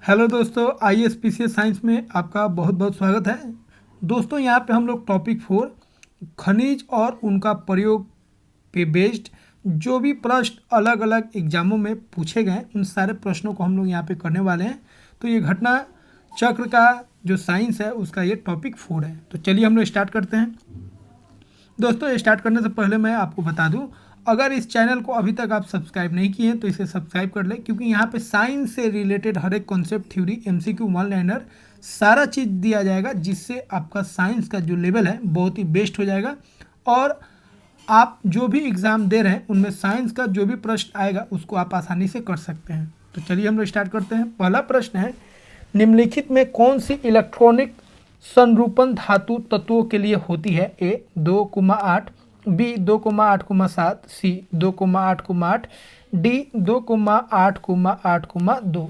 Hello दोस्तों, IAS PCS science में आपका बहुत बहुत स्वागत है। दोस्तों यहाँ पे हम लोग टॉपिक 4 खनिज और उनका प्रयोग पे बेस्ड जो भी प्रश्न अलग अलग एग्जामों में पूछे गए उन सारे प्रश्नों को हम लोग यहाँ पे करने वाले हैं। तो ये घटना चक्र का जो साइंस है उसका ये टॉपिक 4 है। तो चलिए हम लोग स्टार्ट करते हैं। दोस्तों स्टार्ट करने से पहले मैं आपको बता दूं, अगर इस चैनल को अभी तक आप सब्सक्राइब नहीं किए हैं तो इसे सब्सक्राइब कर लें, क्योंकि यहाँ पे साइंस से रिलेटेड हर एक concept, theory, MCQ, one liner सारा चीज़ दिया जाएगा, जिससे आपका साइंस का जो लेवल है बहुत ही बेस्ट हो जाएगा। और आप जो भी एग्ज़ाम दे रहे हैं उनमें साइंस का जो भी प्रश्न आएगा उसको आप आसानी से कर सकते हैं। तो चलिए हम लोग स्टार्ट करते हैं। पहला प्रश्न है, निम्नलिखित में कौन सी इलेक्ट्रॉनिक संरूपण धातु तत्वों के लिए होती है? ए 2,8, बी 2,8,7, सी 2,8,8, डी 2,8,8,2।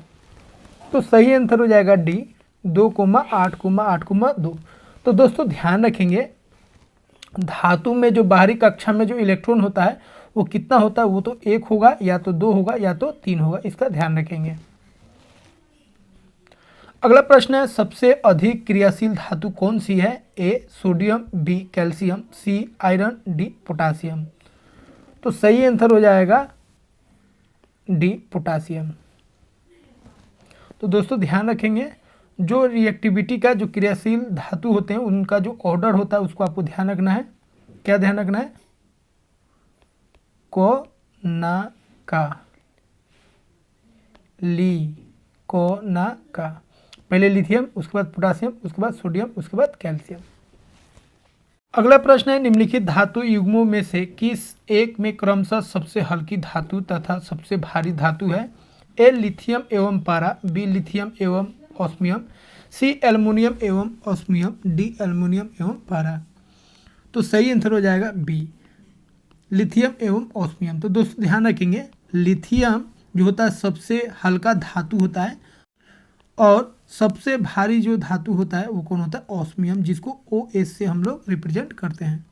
तो सही आंसर हो जाएगा डी 2,8,8,2। तो दोस्तों ध्यान रखेंगे, धातु में जो बाहरी कक्षा में जो इलेक्ट्रॉन होता है वो कितना होता है? वो तो 1 होगा, या तो 2 होगा, या तो 3 होगा। इसका ध्यान रखेंगे। अगला प्रश्न है, सबसे अधिक क्रियाशील धातु कौन सी है? A sodium, B calcium, C iron, D potassium. तो सही आंसर हो जाएगा डी पोटासियम। तो दोस्तों ध्यान रखेंगे, जो रिएक्टिविटी का जो क्रियाशील धातु होते हैं उनका जो ऑर्डर होता है उसको आपको ध्यान रखना है। क्या ध्यान रखना है? को ना का, ली को ना का। पहले लिथियम, उसके बाद पोटासियम, उसके बाद सोडियम, उसके बाद कैल्शियम। अगला प्रश्न है, निम्नलिखित धातु युग्मों में से किस एक में क्रमशः सबसे हल्की धातु तथा सबसे भारी धातु है? ए लिथियम एवं पारा, बी लिथियम एवं ऑस्मियम, सी एल्युमिनियम एवं ऑस्मियम, डी एल्युमिनियम एवं पारा। तो सही आंसर हो जाएगा बी लिथियम एवं ऑस्मियम। तो दोस्तों ध्यान रखेंगे, लिथियम जो होता है सबसे हल्का धातु होता है, और सबसे भारी जो धातु होता है वो कौन होता है? ऑस्मियम, जिसको OS से हम लोग रिप्रेजेंट करते हैं।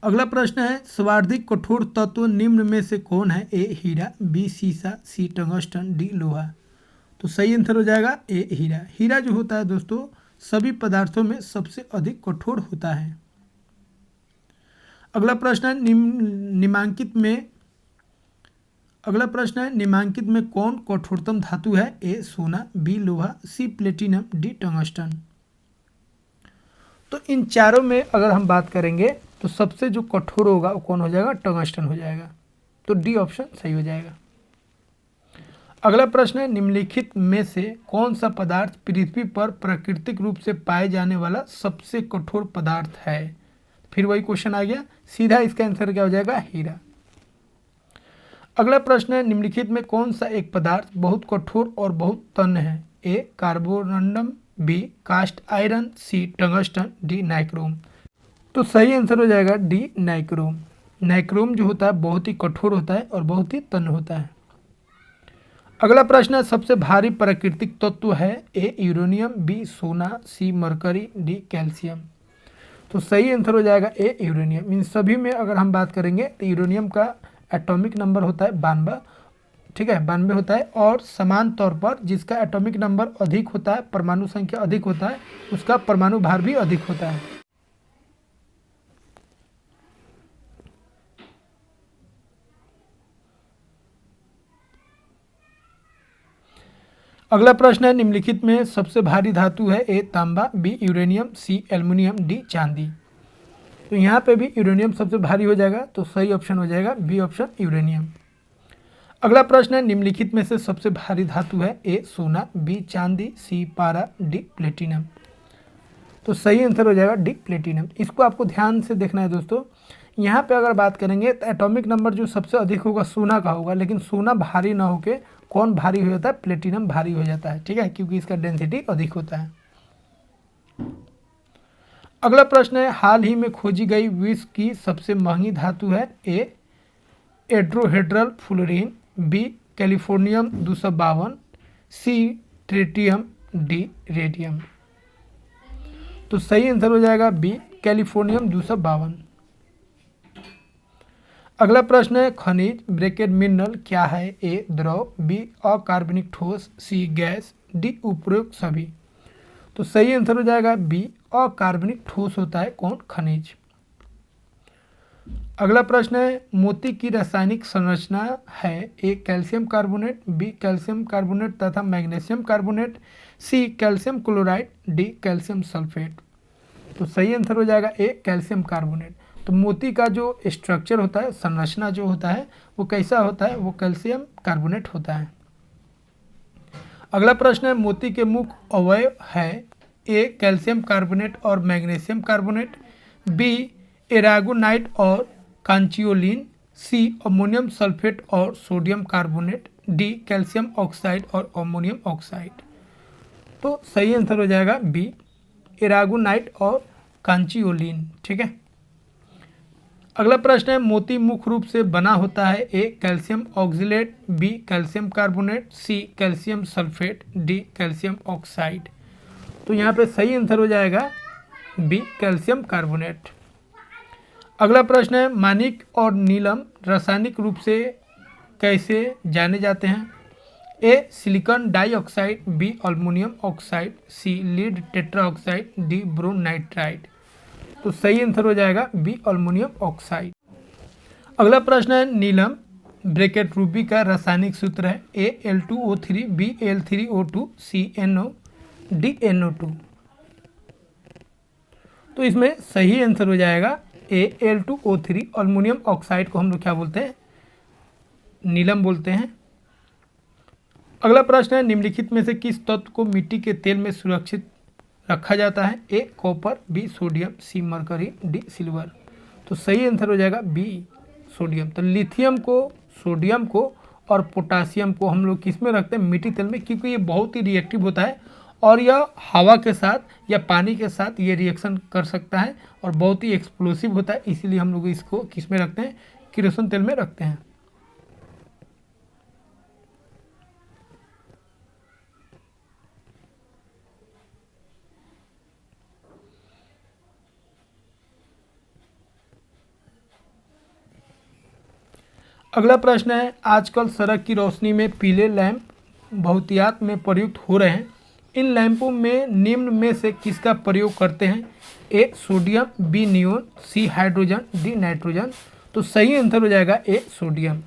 अगला प्रश्न है, सर्वाधिक कठोर तत्व निम्न में से कौन है? ए हीरा, बी सीसा, सी टंगस्टन, डी लोहा। तो सही आंसर हो जाएगा ए हीरा। हीरा जो होता है दोस्तों सभी पदार्थों में सबसे अधिक कठोर होता है। अगला प्रश्न है, निम्नांकित में कौन कठोरतम धातु है? ए सोना, बी लोहा, सी प्लेटिनम, डी टंगस्टन। तो इन चारों में अगर हम बात करेंगे तो सबसे जो कठोर होगा वो कौन हो जाएगा? टंगस्टन हो जाएगा। तो डी ऑप्शन सही हो जाएगा। अगला प्रश्न है, निम्नलिखित में से कौन सा पदार्थ पृथ्वी पर प्राकृतिक रूप से पाए जाने वाला सबसे कठोर पदार्थ है? फिर वही क्वेश्चन आ गया, सीधा इसका आंसर क्या हो जाएगा? हीरा। अगला प्रश्न है, निम्नलिखित में कौन सा एक पदार्थ बहुत कठोर और बहुत तन्य है? ए कार्बोरंडम, बी कास्ट आयरन, सी टंगस्टन, डी नाइक्रोम। तो सही आंसर हो जाएगा डी नाइक्रोम। नाइक्रोम जो होता है बहुत ही कठोर होता है और बहुत ही तन्य होता है। अगला प्रश्न है, सबसे भारी प्राकृतिक तत्व है? ए यूरेनियम, बी सोना, सी मरकरी, डी कैल्शियम। तो सही आंसर हो जाएगा ए यूरेनियम। इन सभी में अगर हम बात करेंगे तो यूरेनियम का एटॉमिक नंबर होता है 92, ठीक है, 92 होता है। और समान तौर पर जिसका एटॉमिक नंबर अधिक होता है, परमाणु संख्या अधिक होता है, उसका परमाणु भार भी अधिक होता है। अगला प्रश्न है, निम्नलिखित में सबसे भारी धातु है? ए तांबा, बी यूरेनियम, सी एल्युमिनियम, डी चांदी। तो यहाँ पे भी यूरेनियम सबसे भारी हो जाएगा। तो सही ऑप्शन हो जाएगा बी ऑप्शन यूरेनियम। अगला प्रश्न है, निम्नलिखित में से सबसे भारी धातु है? ए सोना, बी चांदी, सी पारा, डी प्लेटिनम। तो सही आंसर हो जाएगा डी प्लेटिनम। इसको आपको ध्यान से देखना है दोस्तों। यहाँ पे अगर बात करेंगे तो एटॉमिक नंबर जो सबसे अधिक होगा सोना का होगा, लेकिन सोना भारी ना होके कौन भारी हो जाता है? प्लेटिनम भारी हो जाता है, ठीक है, क्योंकि इसका डेंसिटी अधिक होता है। अगला प्रश्न है, हाल ही में खोजी गई विश्व की सबसे महंगी धातु है? ए एड्रोहेड्रल फ्लोरीन, बी कैलिफोर्नियम 252, सी ट्रिटियम, डी रेडियम। तो सही आंसर हो जाएगा बी कैलिफोर्नियम 252। अगला प्रश्न है खनिज ब्रैकेट मिनरल क्या है? ए द्रव, बी अकार्बनिक ठोस, सी गैस, डी उपरोक्त सभी। तो सही आंसर हो जाएगा बी अकार्बनिक ठोस होता है कौन? खनिज। अगला प्रश्न है मोती की रासायनिक संरचना है? A calcium carbonate, B calcium carbonate तथा magnesium carbonate, C calcium chloride, D calcium sulphate. तो सही आंसर हो जाएगा ए कैल्शियम कार्बोनेट। तो मोती का जो स्ट्रक्चर होता है, संरचना जो होता है वो कैसा होता है? वो कैल्शियम कार्बोनेट होता है। अगला प्रश्न है मोती के मुख्य अवयव है? ए कैल्शियम कार्बोनेट और मैग्नीशियम कार्बोनेट, बी एरागोनाइट और कांचियोलिन, सी अमोनियम सल्फेट और sodium carbonate, D calcium oxide और अमोनियम ऑक्साइड। तो सही आंसर हो जाएगा बी एरागोनाइट और कांचियोलिन। ठीक है। अगला प्रश्न है मोती मुख्य रूप से बना होता है? A calcium oxalate, B calcium carbonate, C calcium sulphate, D calcium oxide. तो यहाँ पे सही आंसर हो जाएगा बी कैल्शियम कार्बोनेट। अगला प्रश्न है माणिक और नीलम रासायनिक रूप से कैसे जाने जाते हैं? A silicon dioxide, B aluminium oxide, C lead tetraoxide, D boron nitride. तो सही आंसर हो जाएगा बी एल्युमिनियम ऑक्साइड। अगला प्रश्न है नीलम ब्रैकेट रूबी का रासायनिक सूत्र है? ए Al2O3, बी Al3O2, सी NO, डी NO2। तो इसमें सही आंसर हो जाएगा ए Al2O3। एल्युमिनियम ऑक्साइड को हम लोग क्या बोलते हैं? नीलम बोलते हैं। अगला प्रश्न है निम्नलिखित में से किस तत्व को मिट्टी के तेल में सुरक्षित रखा जाता है? ए copper, B sodium, C Mercury, D silver. तो सही आंसर हो जाएगा बी सोडियम। तो लिथियम को, सोडियम को और पोटासियम को हम लोग किस में रखते हैं? मिट्टी तेल में, क्योंकि ये बहुत ही रिएक्टिव होता है और यह हवा के साथ या पानी के साथ ये रिएक्शन कर सकता है और बहुत ही एक्सप्लोसिव होता है, इसीलिए हम लोग इसको किस में रखते हैं? किरोसिन तेल में रखते हैं। अगला प्रश्न है आजकल सड़क की रोशनी में पीले लैंप बहुतायत में प्रयुक्त हो रहे हैं। इन लैंपों में निम्न में से किसका प्रयोग करते हैं? A sodium, B neon, C hydrogen, D nitrogen. तो सही आंसर हो जाएगा ए सोडियम।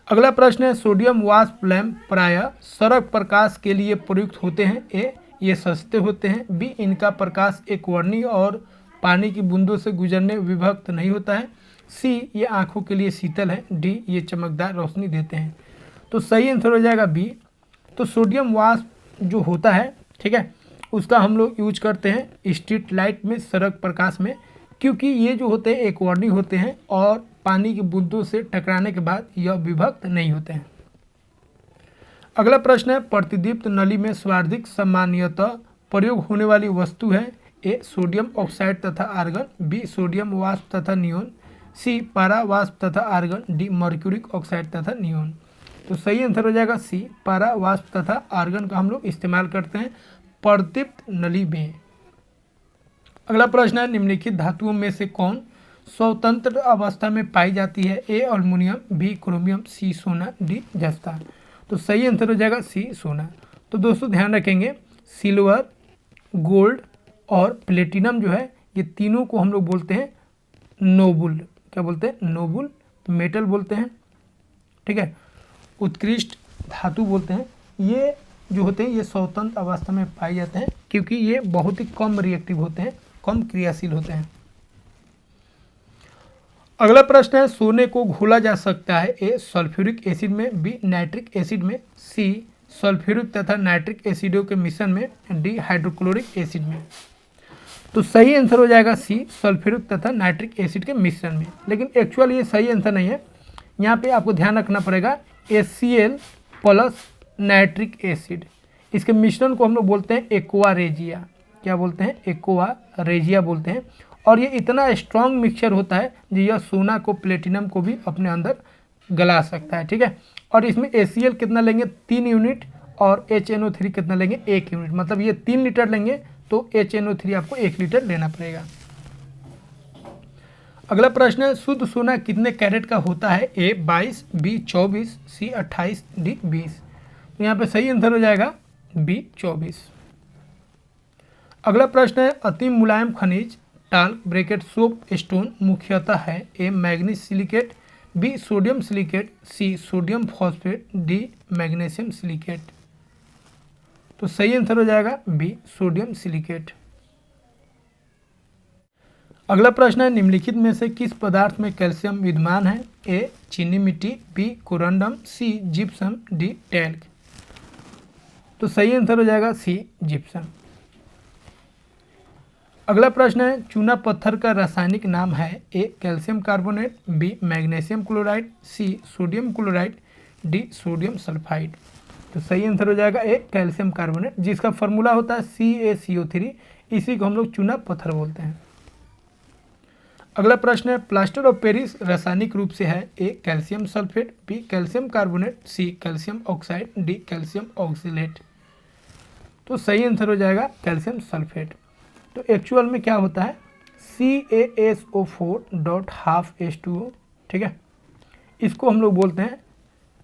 अगला प्रश्न है सोडियम वाष्प लैंप प्रायः सड़क प्रकाश के लिए प्रयुक्त होते हैं? ए ये सस्ते होते हैं, बी इनका प्रकाश एकवर्णीय और पानी की बूंदों से गुजरने विभक्त नहीं होता है, सी ये आंखों के लिए शीतल है, डी ये चमकदार रोशनी देते हैं। तो सही आंसर हो जाएगा बी। तो सोडियम वाष्प जो होता है, ठीक है, उसका हम लोग यूज करते हैं स्ट्रीट लाइट में, सड़क प्रकाश में, क्योंकि ये जो होते हैं एकवर्णीय होते हैं और पानी की बूंदों से टकराने के बाद यह विभक्त नहीं होते हैं। अगला प्रश्न है प्रतिदीप्त नली में सर्वाधिक सामान्यतः प्रयोग होने वाली वस्तु है? ए सोडियम ऑक्साइड तथा आर्गन, बी सोडियम वाष्प तथा नियोन, सी पारा वाष्प तथा आर्गन, डी मर्क्यूरिक ऑक्साइड तथा नियोन। तो सही आंसर हो जाएगा सी पारा वाष्प तथा आर्गन का हम लोग इस्तेमाल करते हैं प्रतिदीप्त नली में। अगला प्रश्न है निम्नलिखित धातुओं में से कौन स्वतंत्र अवस्था में पाई जाती है? ए एल्युमिनियम, बी क्रोमियम, सी सोना, डी जस्ता। तो सही आंसर हो जाएगा सी सोना। तो दोस्तों ध्यान रखेंगे सिल्वर, गोल्ड और प्लेटिनम जो है ये तीनों को हम लोग बोलते हैं नोबल। क्या बोलते हैं? नोबल मेटल बोलते हैं। ठीक है, उत्कृष्ट धातु बोलते हैं। ये जो होते हैं ये स्वतंत्र अवस्था में पाए जाते हैं क्योंकि ये बहुत ही कम रिएक्टिव होते हैं, कम क्रियाशील होते हैं। अगला प्रश्न है सोने को घोला जा सकता है? ए सल्फ्यूरिक एसिड में, बी नाइट्रिक एसिड में, सी सल्फ्यूरिक तथा नाइट्रिक एसिडों के मिश्रण में, डी हाइड्रोक्लोरिक एसिड में। तो सही आंसर हो जाएगा सी सल्फ्यूरिक तथा नाइट्रिक एसिड के मिश्रण में। लेकिन एक्चुअल ये सही आंसर नहीं है, यहाँ पे आपको ध्यान रखना पड़ेगा HCl प्लस नाइट्रिक एसिड, इसके मिश्रण को हम लोग बोलते हैं एक्वा रेजिया। क्या बोलते हैं? एक्वा रेजिया बोलते हैं। और ये इतना स्ट्रॉन्ग मिक्सचर होता है जो यह सोना को, प्लेटिनम को भी अपने अंदर गला सकता है। ठीक है, और इसमें HCl कितना लेंगे? 3 यूनिट और HNO3 कितना लेंगे? 1 यूनिट। मतलब ये 3 लीटर लेंगे तो HNO3 आपको 1 लीटर लेना पड़ेगा। अगला प्रश्न है, शुद्ध सोना कितने कैरेट का होता है? ए 22, बी 24, सी 28, डी 20। तो यहाँ पे सही आंसर हो जाएगा बी 24। अगला प्रश्न है, अति मुलायम खनिज टाल्क ब्रैकेट सोप स्टोन मुख्यतः है? A manganese silicate, B sodium silicate, C sodium phosphate, D magnesium silicate. तो सही आंसर हो जाएगा बी सोडियम सिलिकेट। अगला प्रश्न है, निम्नलिखित में से किस पदार्थ में कैल्शियम विद्यमान है? ए चीनी मिट्टी, बी कोरंडम, सी जिप्सम, डी टैल्क। तो सही आंसर हो जाएगा सी जिप्सम। अगला प्रश्न है, चूना पत्थर का रासायनिक नाम है? A calcium carbonate, B magnesium chloride, C sodium chloride, D sodium sulphide. तो सही आंसर हो जाएगा ए कैल्शियम कार्बोनेट, जिसका फॉर्मूला होता है CaCO3। इसी को हम लोग चूना पत्थर बोलते हैं। अगला प्रश्न है, प्लास्टर ऑफ पेरिस रासायनिक रूप से है? A calcium sulphate, B calcium carbonate, C calcium oxide, D calcium oxalate. तो सही आंसर हो जाएगा कैल्शियम सल्फेट। तो एक्चुअल में क्या होता है? CaSO4.12H2O, ठीक है। इसको हम लोग बोलते हैं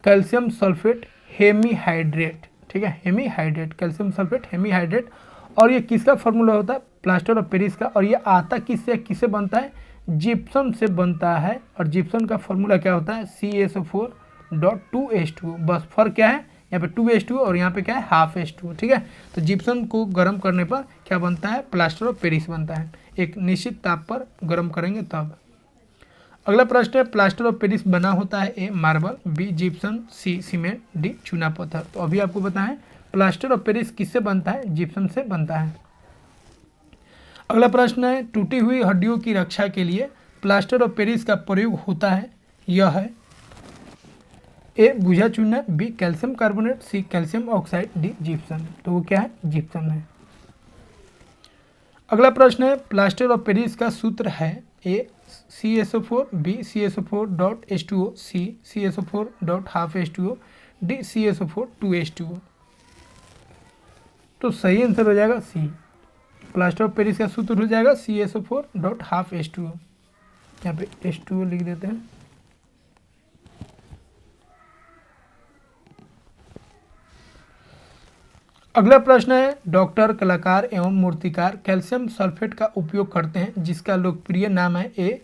कैल्शियम सल्फेट हेमीहाइड्रेट, ठीक है, हेमीहाइड्रेट, कैल्शियम सल्फेट हेमीहाइड्रेट। और ये किसका फॉर्मूला होता है? प्लास्टर ऑफ पेरिस का। और ये आता किससे बनता है? जिप्सम से बनता है। और जिप्सम का फॉर्मूला क्या होता है? CaSO4.2H2O। बस फर्क क्या है? यहाँ पे 2H2O और यहाँ पे क्या है? हाफ H2O, ठीक है। तो जिप्सम को गर्म करने पर क्या बनता है? प्लास्टर ऑफ पेरिस बनता है। एक निश्चित ताप पर गर्म करेंगे तब। अगला प्रश्न है, प्लास्टर ऑफ पेरिस बना होता है? ए मार्बल, बी जिप्सम, सी सीमेंट, डी चूना पत्थर। तो अभी आपको बताएं प्लास्टर ऑफ पेरिस किससे बनता है? जिप्सम से बनता है। अगला प्रश्न है, टूटी हुई हड्डियों की रक्षा के लिए प्लास्टर ऑफ पेरिस का प्रयोग होता है? यह है ए बुझा चूना, B calcium carbonate, C calcium oxide, D gypsum. तो वो क्या है? जिप्सम है। अगला प्रश्न है, प्लास्टर ऑफ पेरिस का सूत्र है? ए CaSO4, बी CaSO4.H2O, सी CaSO4.12H2O, डी CaSO4.2H2O। तो सही आंसर हो जाएगा सी। प्लास्टर ऑफ पेरिस का सूत्र हो जाएगा CaSO4.12H2O। यहाँ पे H2O लिख देते हैं। अगला प्रश्न है, डॉक्टर, कलाकार एवं मूर्तिकार कैल्शियम सल्फेट का उपयोग करते हैं, जिसका लोकप्रिय नाम है? ए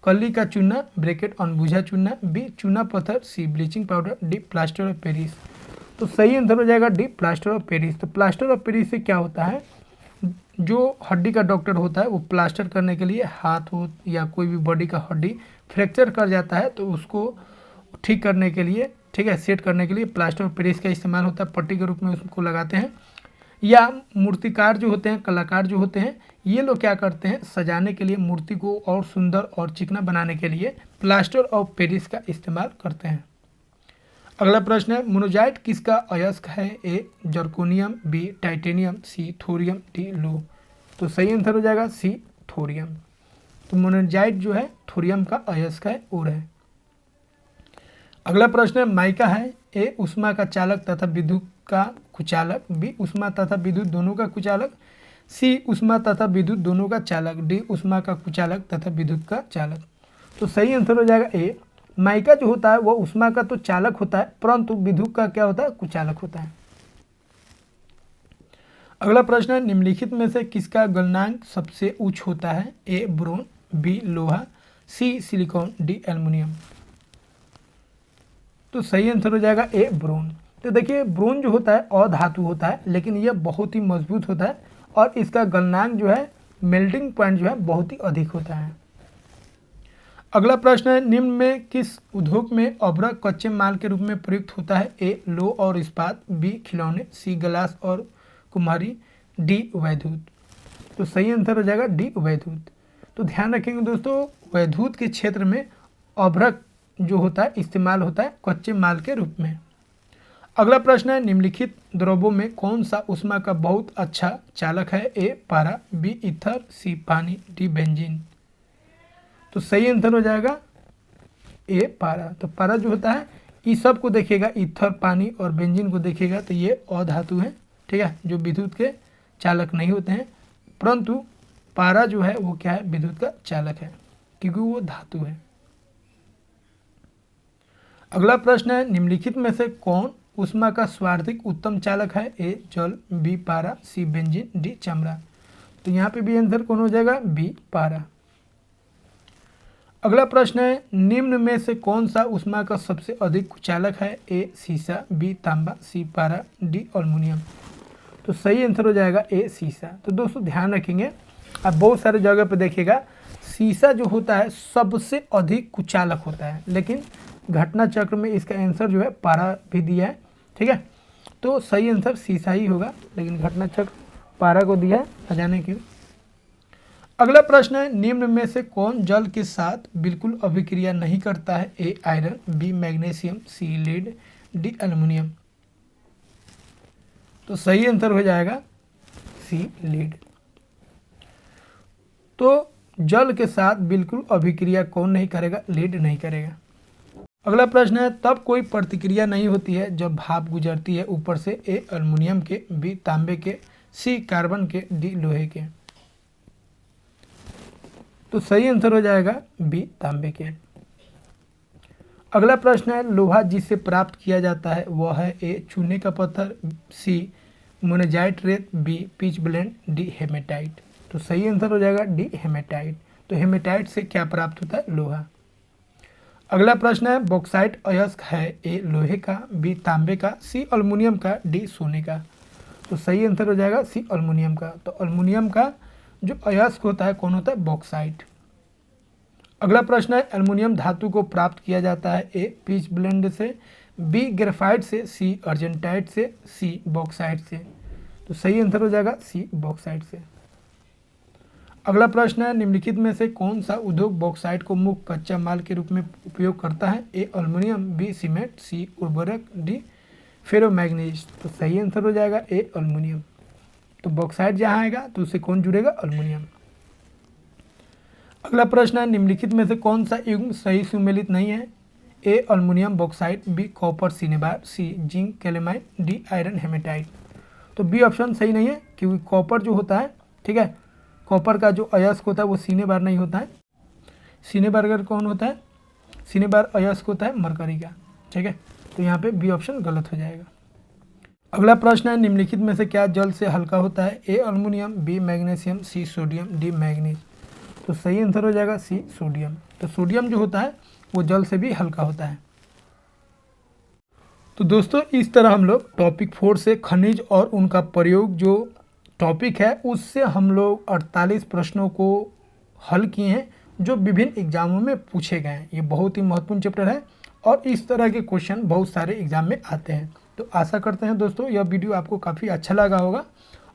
कली का चूना ब्रैकेट अनबुझा चूना, बी चूना पत्थर, C bleaching powder, D plaster of Paris. तो सही आंसर हो जाएगा डी प्लास्टर ऑफ पेरिस। तो प्लास्टर ऑफ पेरिस से क्या होता है? जो हड्डी का डॉक्टर होता है वो प्लास्टर करने के लिए हाथ हो या कोई भी बॉडी का हड्डी फ्रैक्चर कर जाता है तो उसको ठीक करने के लिए, ठीक है, सेट करने के लिए प्लास्टर ऑफ पेरिस का इस्तेमाल होता है। पट्टी के रूप में उसको लगाते हैं। या मूर्तिकार जो होते हैं, कलाकार जो होते हैं, ये लोग क्या करते हैं? सजाने के लिए मूर्ति को और सुंदर और चिकना बनाने के लिए प्लास्टर ऑफ पेरिस का इस्तेमाल करते हैं। अगला प्रश्न है, मोनोजाइट किसका अयस्क है? ए जर्कोनियम, बी टाइटेनियम, सी थोरियम, डी लो। तो सही आंसर हो जाएगा सी थोरियम। तो मोनोजाइट जो है थोरियम का अयस्क है और है। अगला प्रश्न है, माइका है? ए उष्मा का चालक तथा विद्युत का कुचालक, बी उष्मा तथा विद्युत दोनों का कुचालक, सी उष्मा तथा विद्युत दोनों का चालक, डी उष्मा का कुचालक तथा विद्युत का चालक। तो सही आंसर हो जाएगा ए। माइका जो होता है वो उष्मा का तो चालक होता है, परंतु विद्युत का क्या होता है? कुचालक होता है। अगला प्रश्न है, निम्नलिखित में से किसका गलनांक सबसे उच्च होता है? ए ब्रोन, बी लोहा, सी सिलिकॉन, डी एल्युमिनियम। तो सही आंसर हो जाएगा ए ब्रोन। तो देखिए ब्रोन जो होता है अधातु होता है, लेकिन यह बहुत ही मजबूत होता है और इसका गलनांक जो है, मेल्टिंग पॉइंट जो है, बहुत ही अधिक होता है। अगला प्रश्न है, निम्न में किस उद्योग में अभ्रक कच्चे माल के रूप में प्रयुक्त होता है? ए लो और इस्पात, बी खिलौने, सी ग्लास और कुम्हारी, डी वैद्युत। तो सही आंसर हो जाएगा डी वैद्युत। तो ध्यान रखेंगे दोस्तों, वैद्युत के क्षेत्र में अभ्रक जो होता है इस्तेमाल होता है कच्चे माल के रूप में। अगला प्रश्न है, निम्नलिखित द्रव्यों में कौन सा ऊष्मा का बहुत अच्छा चालक है? ए पारा, बी ईथर, सी पानी, डी बेंजीन। तो सही आंसर हो जाएगा ए पारा। तो पारा जो होता है इस सब को देखिएगा, ईथर, पानी और बेंजीन को देखिएगा तो ये अधातु है, ठीक है, जो विद्युत के चालक नहीं होते हैं, परंतु पारा जो है वो क्या है? विद्युत का चालक है। क्योंकि वो धातु है। अगला प्रश्न है, निम्नलिखित में से कौन ऊष्मा का सर्वाधिक उत्तम चालक है? ए जल, बी पारा, सी बेंजीन, डी चमड़ा। तो यहाँ पे भी आंसर कौन हो जाएगा? बी पारा। अगला प्रश्न है, निम्न में से कौन सा ऊष्मा का सबसे अधिक कुचालक है? ए सीसा, बी तांबा, सी पारा, डी एल्युमिनियम। तो सही आंसर हो जाएगा ए सीसा। तो दोस्तों ध्यान रखेंगे, आप बहुत सारे जगह पे देखिएगा सीसा जो होता है सबसे अधिक कुचालक होता है, लेकिन घटना चक्र में इसका आंसर जो है पारा भी दिया है। ठीक है, तो सही आंसर सीसा ही होगा, लेकिन घटना चक्र पारा को दिया है, न जाने क्यों। अगला प्रश्न है, निम्न में से कौन जल के साथ बिल्कुल अभिक्रिया नहीं करता है? ए आयरन, बी मैग्नीशियम, सी लीड, डी एल्युमिनियम। तो सही आंसर हो जाएगा सी लीड। तो जल के साथ बिल्कुल अभिक्रिया कौन नहीं करेगा? लीड नहीं करेगा। अगला प्रश्न है, तब कोई प्रतिक्रिया नहीं होती है जब भाप गुजरती है ऊपर से? ए एल्युमिनियम के, बी तांबे के, सी कार्बन के, डी लोहे के। तो सही आंसर हो जाएगा बी तांबे के। अगला प्रश्न है, लोहा जिससे प्राप्त किया जाता है वह है? ए चूने का पत्थर, सी मोनेजाइट रेत, B pitchblende, D haematite. तो सही आंसर हो जाएगा डी हेमेटाइट। तो हेमेटाइट से क्या प्राप्त होता है? लोहा। अगला प्रश्न है, बॉक्साइट अयस्क है? ए लोहे का, बी तांबे का, सी एल्युमिनियम का, डी सोने का। तो सही आंसर हो जाएगा सी एल्युमिनियम का। तो एल्युमिनियम का जो अयस्क होता है कौन होता है? बॉक्साइट। अगला प्रश्न है, एल्युमिनियम धातु को प्राप्त किया जाता है? ए पिच ब्लेंड से, बी ग्रेफाइट से, सी अर्जेंटाइट से, सी बॉक्साइट से। तो सही आंसर हो जाएगा सी बॉक्साइट से। अगला प्रश्न है, निम्नलिखित में से कौन सा उद्योग बॉक्साइट को मुख्य कच्चा माल के रूप में उपयोग करता है? ए एल्युमिनियम, बी सीमेंट, सी उर्वरक, डी फेरोमैग्नीज। तो सही आंसर हो जाएगा ए एल्युमिनियम। तो बॉक्साइट जहाँ आएगा तो उससे कौन जुड़ेगा? एल्युमिनियम। अगला प्रश्न है, निम्नलिखित में से कौन सा युग्म सही सुमेलित नहीं है? A aluminium bauxite, B copper cinnabar, C zinc calamine, D iron hematite. तो बी ऑप्शन सही नहीं है, क्योंकि कॉपर जो होता है, ठीक है, कॉपर का जो अयस्क होता है वो सिनेबार नहीं होता है। सिनेबार कौन होता है? सिनेबार अयस्क होता है मरकरी का। ठीक है, तो यहाँ पे बी ऑप्शन गलत हो जाएगा। अगला प्रश्न है, निम्नलिखित में से क्या जल से हल्का होता है? A aluminium, B magnesium, C sodium, D manganese. तो सही आंसर हो जाएगा सी सोडियम। तो सोडियम जो होता है वो जल से भी हल्का होता है। तो दोस्तों इस तरह हम लोग टॉपिक 4 से खनिज और उनका प्रयोग जो टॉपिक है उससे हम लोग 48 प्रश्नों को हल किए हैं जो विभिन्न एग्जामों में पूछे गए हैं। ये बहुत ही महत्वपूर्ण चैप्टर है और इस तरह के क्वेश्चन बहुत सारे एग्जाम में आते हैं। तो आशा करते हैं दोस्तों यह वीडियो आपको काफ़ी अच्छा लगा होगा,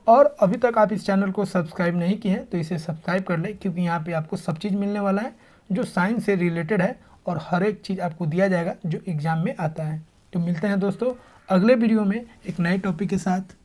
और अभी तक आप इस चैनल को सब्सक्राइब नहीं किए हैं तो इसे सब्सक्राइब कर लें, क्योंकि यहाँ पे आपको सब चीज़ मिलने वाला है जो साइंस से रिलेटेड है और हर एक चीज़ आपको दिया जाएगा जो एग्ज़ाम में आता है। तो मिलते हैं दोस्तों अगले वीडियो में एक नए टॉपिक के साथ।